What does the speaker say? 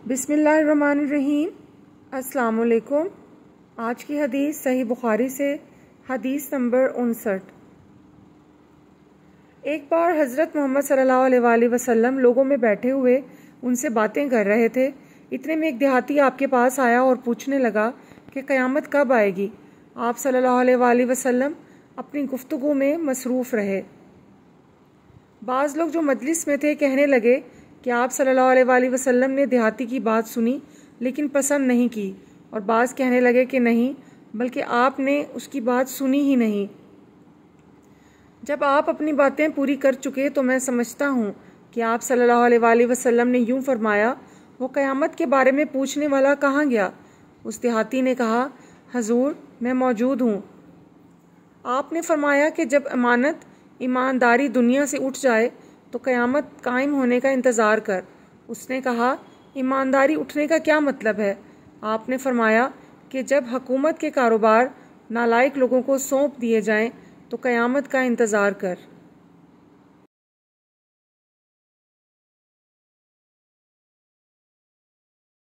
بسم اللہ الرحمن الرحیم۔ السلام علیکم۔ آج کی حدیث صحیح بخاری سے حدیث نمبر 59۔ ایک بار حضرت محمد صلی اللہ علیہ وآلہ وسلم لوگوں میں بیٹھے ہوئے ان سے باتیں کر رہے تھے۔ اتنے میں ایک دیہاتی آپ کے پاس آیا اور پوچھنے لگا کہ قیامت کب آئے گی؟ آپ صلی اللہ علیہ وآلہ وسلم اپنی گفتگو میں مصروف رہے۔ بعض لوگ جو مجلس میں تھے کہنے لگے کہ آپ صلی اللہ علیہ وآلہ وسلم نے دیہاتی کی بات سنی لیکن پسند نہیں کی، اور بعض کہنے لگے کہ نہیں، بلکہ آپ نے اس کی بات سنی ہی نہیں۔ جب آپ اپنی باتیں پوری کر چکے تو میں سمجھتا ہوں کہ آپ صلی اللہ علیہ وآلہ وسلم نے یوں فرمایا، وہ قیامت کے بارے میں پوچھنے والا کہاں گیا؟ اس دیہاتی نے کہا، حضور میں موجود ہوں۔ آپ نے فرمایا کہ جب امانت ایمانداری دنیا سے اٹھ جائے تو قیامت قائم ہونے کا انتظار کر۔ اس نے کہا، ایمانداری اٹھنے کا کیا مطلب ہے؟ آپ نے فرمایا کہ جب حکومت کے کاروبار نالائق لوگوں کو سونپ دیے جائیں تو قیامت کا انتظار کر۔